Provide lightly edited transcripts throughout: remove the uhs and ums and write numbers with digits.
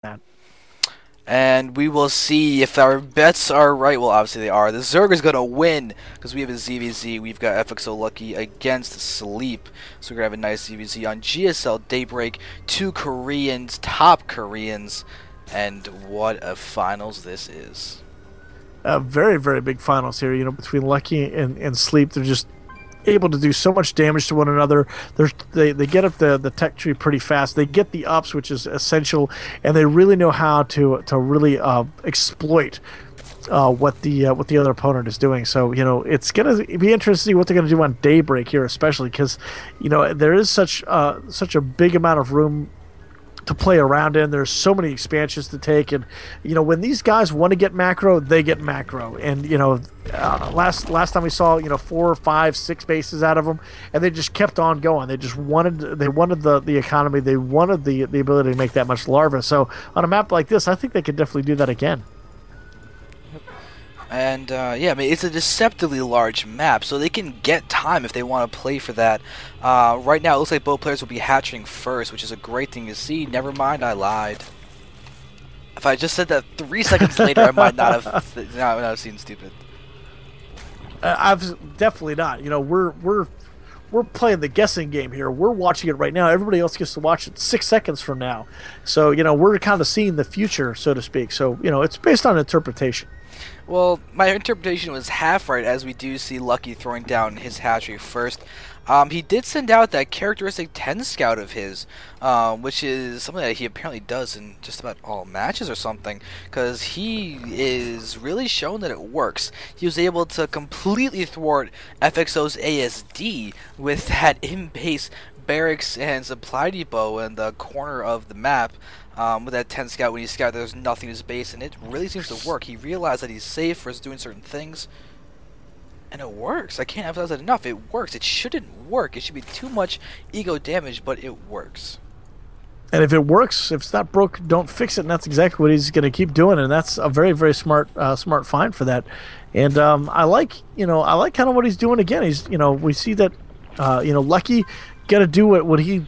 that. And we will see if our bets are right. Well, obviously they are. The Zerg is going to win because we have a ZVZ. We've got FXO.Lucky against Sleep. So we're going to have a nice ZVZ on GSL Daybreak. Two Koreans, top Koreans. And what a finals this is. Very, very big finals here, between Lucky and Sleep. They're just able to do so much damage to one another. They get up the tech tree pretty fast. They get the ups, which is essential, and they really know how to really exploit what the other opponent is doing. So it's gonna be interesting to see what they're gonna do on Daybreak here, especially because there is such a big amount of room to play around in. There's so many expansions to take, and when these guys want to get macro, they get macro. And last time we saw 4, 5, 6 bases out of them, and they just kept on going. They just wanted the economy. They wanted the ability to make that much larva. So on a map like this, I think they could definitely do that again. And yeah, I mean, it's a deceptively large map, so they can get time if they want to play for that. Right now, it looks like both players will be hatching first, which is a great thing to see. Never mind, I lied. If I just said that 3 seconds later, I might not have seen stupid. I've definitely not. We're playing the guessing game here. We're watching it right now. Everybody else gets to watch it 6 seconds from now. So we're kind of seeing the future, so to speak. So it's based on interpretation. Well, my interpretation was half right, as we do see Lucky throwing down his hatchery first. He did send out that characteristic 10 scout of his, which is something that he apparently does in just about all matches or something, because he is really shown that it works. He was able to completely thwart FXO's ASD with that in-base barracks and supply depot in the corner of the map. With that 10 scout, when he scouted, there's nothing in his base, and it really seems to work. He realized that he's safe for doing certain things, and it works. I can't emphasize that enough. It works. It shouldn't work. It should be too much ego damage, but it works. And if it works, if it's not broke, don't fix it. And that's exactly what he's going to keep doing. And that's a very, very smart find for that. And I like kind of what he's doing again. He's, we see that, Lucky got to do what he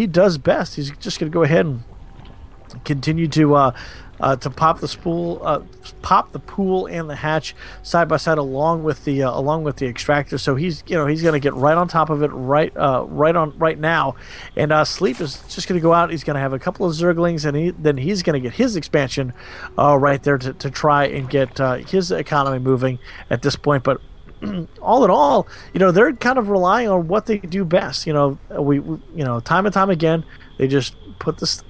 does best. He's just going to go ahead and continue to pop the pool and the hatch side by side along with the extractor. So he's going to get right on top of it right now. And Sleep is just going to go out. He's going to have a couple of Zerglings, and then he's going to get his expansion right there to try and get his economy moving at this point. But all in all, they're kind of relying on what they do best. Time and time again, they just put this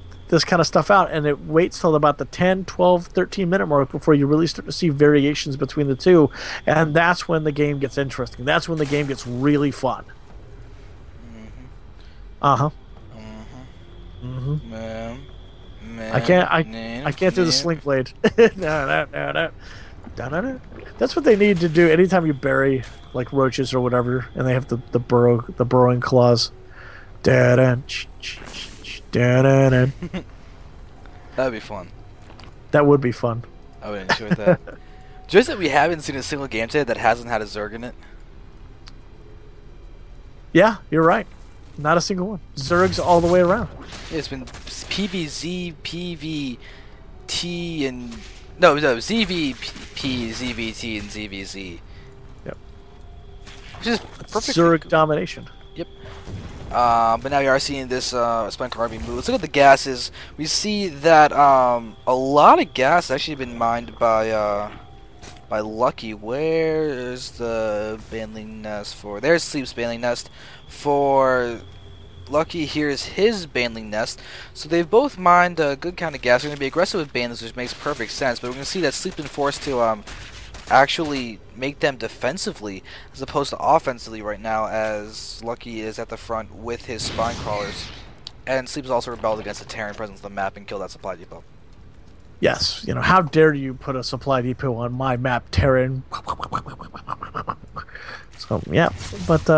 kind of stuff out, and it waits till about the 10, 12, 13 minute mark before you really start to see variations between the two, and that's when the game gets interesting. That's when the game gets really fun. I can't do the Slink Blade. No. That's what they need to do anytime you bury like roaches or whatever, and they have the burrowing claws. That'd be fun. That would be fun. I would enjoy that. Just that we haven't seen a single game today that hasn't had a Zerg in it. Yeah, you're right. Not a single one. Zergs all the way around. Yeah, it's been PVZ, PVT, and ZVP, ZVT, and ZVZ. Yep. Which is perfect. Zerg domination. Yep. But now we are seeing this Spunk RV move. Let's look at the gases. We see that a lot of gas has actually been mined by Lucky. Where's the Baneling Nest for? There's Sleep's Baneling Nest. For Lucky, here's his Baneling Nest. So they've both mined a good count of gas. They're going to be aggressive with Banelings, which makes perfect sense. But we're going to see that Sleep's been forced to actually make them defensively as opposed to offensively right now, as Lucky is at the front with his spine crawlers, and Sleep has also rebelled against the Terran presence on the map and killed that supply depot. Yes, how dare you put a supply depot on my map, Terran? So yeah, but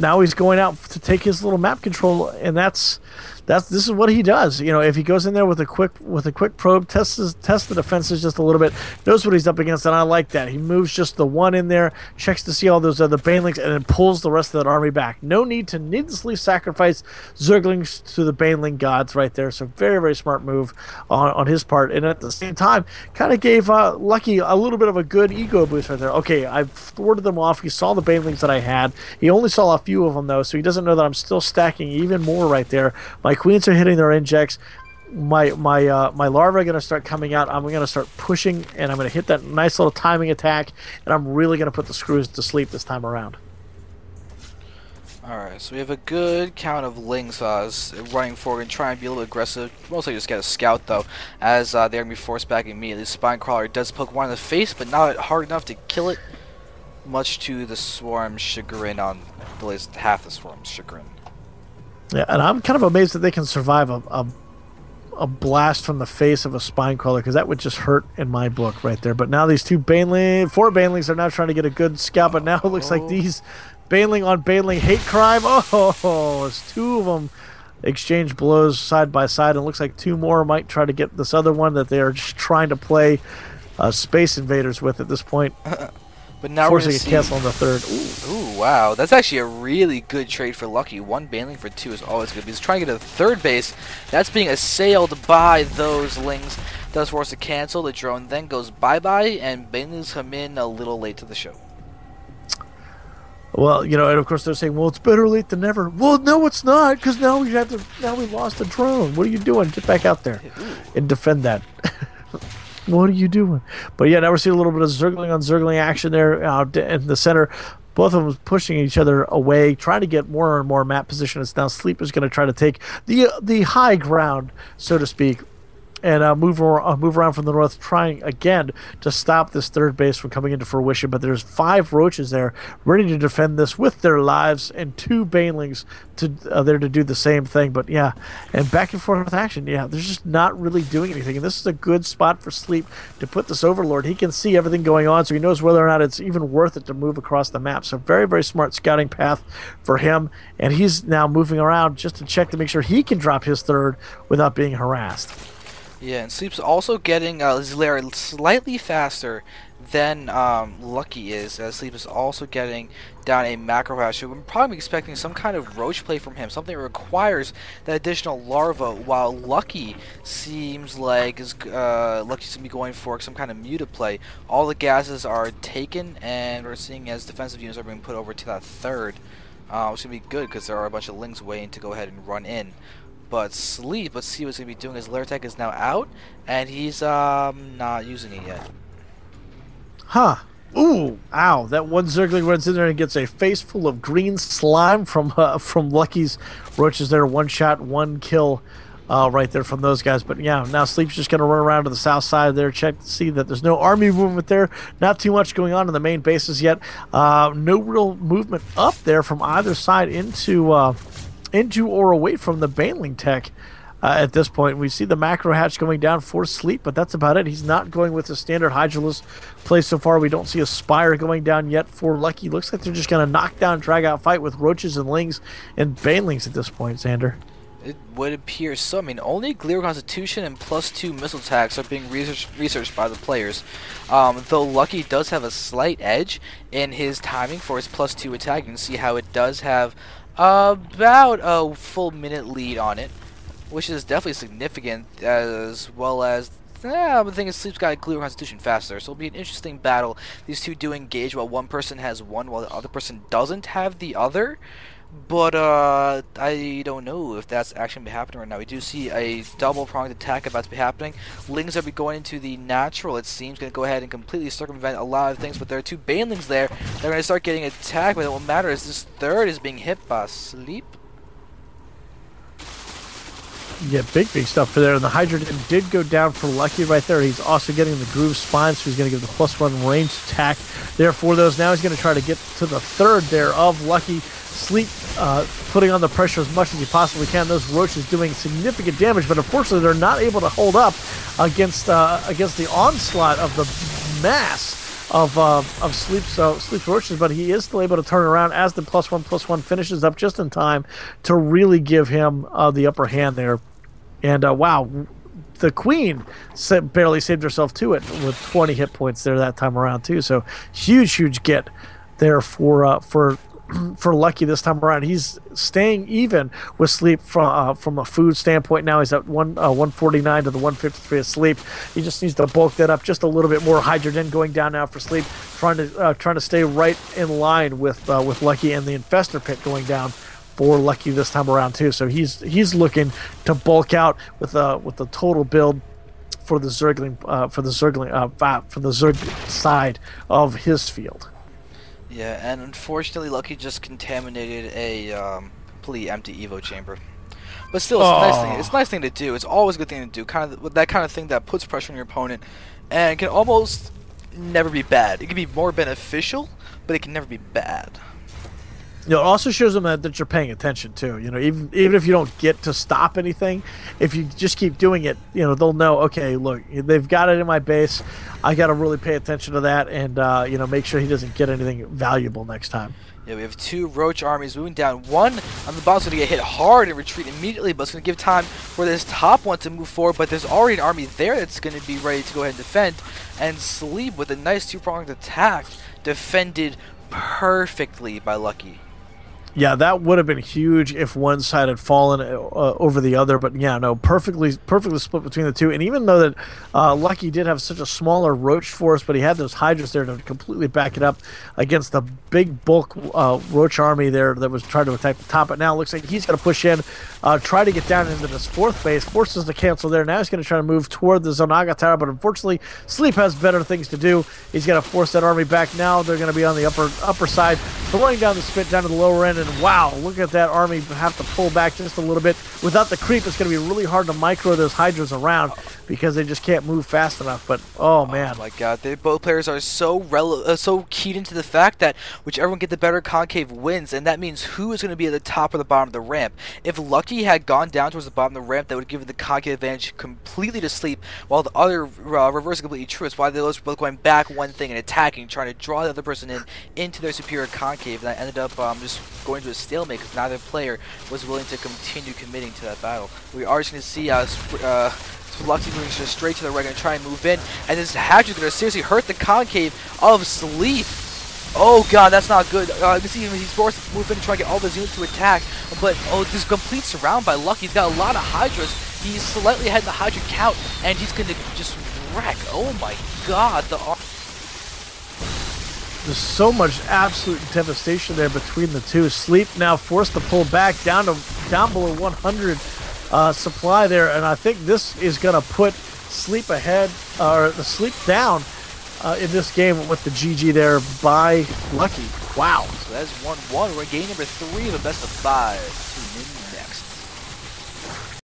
now he's going out to take his little map control, and that's this is what he does. You know, if he goes in there with a quick probe, tests the defenses just a little bit, knows what he's up against, and I like that. He moves just the one in there, checks to see all those other banelings, and then pulls the rest of that army back. No need to needlessly sacrifice Zerglings to the baneling gods right there. So very, very smart move on his part, and at the same time, kind of gave Lucky a little bit of a good ego boost right there. Okay, I've thwarted them off. He saw the banelings that I had. He only saw a few of them though, so he doesn't know that I'm still stacking even more right there. My queens are hitting their injects. My larvae are going to start coming out. I'm going to start pushing, and I'm going to hit that nice little timing attack, and I'm really going to put the screws to sleep this time around. Alright, so we have a good count of Lings running forward and trying to be a little aggressive. Mostly just get a scout though, as they're going to be forced back immediately. Spinecrawler does poke one in the face, but not hard enough to kill it, much to the Swarm's chagrin, on at least half the Swarm's chagrin. Yeah, and I'm kind of amazed that they can survive a blast from the face of a Spinecrawler, because that would just hurt in my book right there. But now these four banelings are now trying to get a good scalp, but now it looks like these baneling on baneling hate crime. Oh, it's two of them exchange blows side by side, and it looks like two more might try to get this other one that they are just trying to play Space Invaders with at this point. But now forcing we're a cancel on the third. Ooh, wow. That's actually a really good trade for Lucky. One baneling for two is always good. He's trying to get to the third base. That's being assailed by those Lings. Does force a cancel. The drone then goes bye-bye, and banelings come in a little late to the show. Well, you know, and of course they're saying, well, it's better late than never. Well, no, it's not, because now we lost the drone. What are you doing? Get back out there and defend that. What are you doing? But yeah, now we're seeing a little bit of Zergling on Zergling action there in the center. Both of them pushing each other away, trying to get more and more map position. It's now Sleep is going to try to take the high ground, so to speak, and move around from the north, trying again to stop this third base from coming into fruition. But there's 5 roaches there ready to defend this with their lives, and 2 banelings there to do the same thing. But yeah, and back and forth action. Yeah, they're just not really doing anything, and this is a good spot for Sleep to put this Overlord. He can see everything going on, so he knows whether or not it's even worth it to move across the map. So very, very smart scouting path for him, and he's now moving around just to check to make sure he can drop his third without being harassed. Yeah, and Sleep's also getting his lair slightly faster than Lucky is, as Sleep is also getting down a macro hash. So we're probably expecting some kind of roach play from him, something that requires that additional larva, while Lucky seems like Lucky's to be going for some kind of muta play. All the gases are taken, and we're seeing as defensive units are being put over to that third. Which is going to be good, because there are a bunch of Lings waiting to go ahead and run in. But Sleep, let's see what he's going to be doing. His lair tech is now out, and he's not using it yet. Huh. Ooh, ow. That one Zergling runs in there and gets a face full of green slime from Lucky's roaches there. 1 shot, 1 kill right there from those guys. But yeah, now Sleep's just going to run around to the south side there, check to see that there's no army movement there. Not too much going on in the main bases yet. No real movement up there from either side into or away from the baneling tech at this point. We see the macro hatch going down for Sleep, but that's about it. He's not going with the standard Hydralis play so far. We don't see a Spire going down yet for Lucky. Looks like they're just going to knock down, drag out fight with roaches and Lings and banelings at this point, Xander. It would appear so. I mean, only Glier Constitution and +2 missile attacks are being researched by the players. Though Lucky does have a slight edge in his timing for his +2 attack. You can see how it does have about a full minute lead on it, which is definitely significant, as well as the thing is Sleep's got Glier Constitution faster, so it'll be an interesting battle. These two do engage while one person has one while the other person doesn't have the other. But I don't know if that's actually going to be happening right now. We do see a double-pronged attack about to be happening. Lings are going into the natural, it seems, going to go ahead and completely circumvent a lot of things. But there are 2 banelings there. They're going to start getting attacked, but what will matter is this third is being hit by Sleep. Yeah, big stuff for there. And the Hydrogen did go down for Lucky right there. He's also getting the Groove Spine, so he's going to give the +1 range attack there for those. Now he's going to try to get to the third there of Lucky. Sleep putting on the pressure as much as he possibly can. Those roaches doing significant damage, but unfortunately they're not able to hold up against the onslaught of the mass of Sleep's roaches, but he is still able to turn around as the +1/+1 finishes up just in time to really give him the upper hand there. And wow, the Queen barely saved herself to it with 20 hit points there that time around too. So huge get there for Lucky this time around. He's staying even with Sleep from a food standpoint. Now he's at 149 to the 153 of Sleep. He just needs to bulk that up just a little bit more. Hydrogen going down now for Sleep, trying to stay right in line with Lucky, and the Infestor Pit going down for Lucky this time around too. So he's looking to bulk out with the total build for the Zergling for the Zerg side of his field. Yeah, and unfortunately, Lucky just contaminated a completely empty Evo chamber. But still, it's a nice thing. It's a nice thing to do. It's always a good thing to do. Kind of that kind of thing that puts pressure on your opponent, and can almost never be bad. It can be more beneficial, but it can never be bad. You know, it also shows them that you're paying attention too. You know, even if you don't get to stop anything, if you just keep doing it, you know, they'll know. Okay, look, they've got it in my base. I got to really pay attention to that, and you know, make sure he doesn't get anything valuable next time. Yeah, we have two Roach armies moving down. One on the bottom's going to get hit hard and retreat immediately, but it's going to give time for this top one to move forward. But there's already an army there that's going to be ready to go ahead and defend. And Sleep, with a nice two-pronged attack, defended perfectly by Lucky. Yeah, that would have been huge if one side had fallen over the other, but yeah, no, perfectly split between the two. And even though that Lucky did have such a smaller Roach force, but he had those Hydras there to completely back it up against the big bulk Roach army there that was trying to attack the top. But now it looks like he's going to push in, try to get down into this fourth base, forces the cancel there. Now he's going to try to move toward the Zonaga Tower, but unfortunately, Sleep has better things to do. He's going to force that army back now. They're going to be on the upper side, throwing down the spit down to the lower end. And wow, look at that army have to pull back just a little bit. Without the creep, it's going to be really hard to micro those Hydras around because they just can't move fast enough. But oh man, oh my god, both players are so keyed into the fact that whichever one get the better concave wins, and that means who is going to be at the top or the bottom of the ramp. If Lucky had gone down towards the bottom of the ramp, that would give the concave advantage completely to Sleep, while the other reverse is completely true. It's why they were both going back one thing and attacking, trying to draw the other person into their superior concave, and that ended up just going to a stalemate because neither player was willing to continue committing to that battle. We are just going to see Lucky moving straight to the right and try and move in, and this hatch is going to seriously hurt the concave of Sleep. Oh god, that's not good. You can see he's forced to move in and try to get all those units to attack, but this complete surround by Lucky. He's got a lot of Hydras. He's slightly ahead in the Hydra count, and he's going to just wreck. Oh my god, there's so much absolute devastation there between the two. Sleep now forced to pull back down below 100 supply there, and I think this is going to put Sleep ahead, or the Sleep down in this game with the GG there by Lucky. Wow. So that's 1-1. We're game number 3 of a best of 5.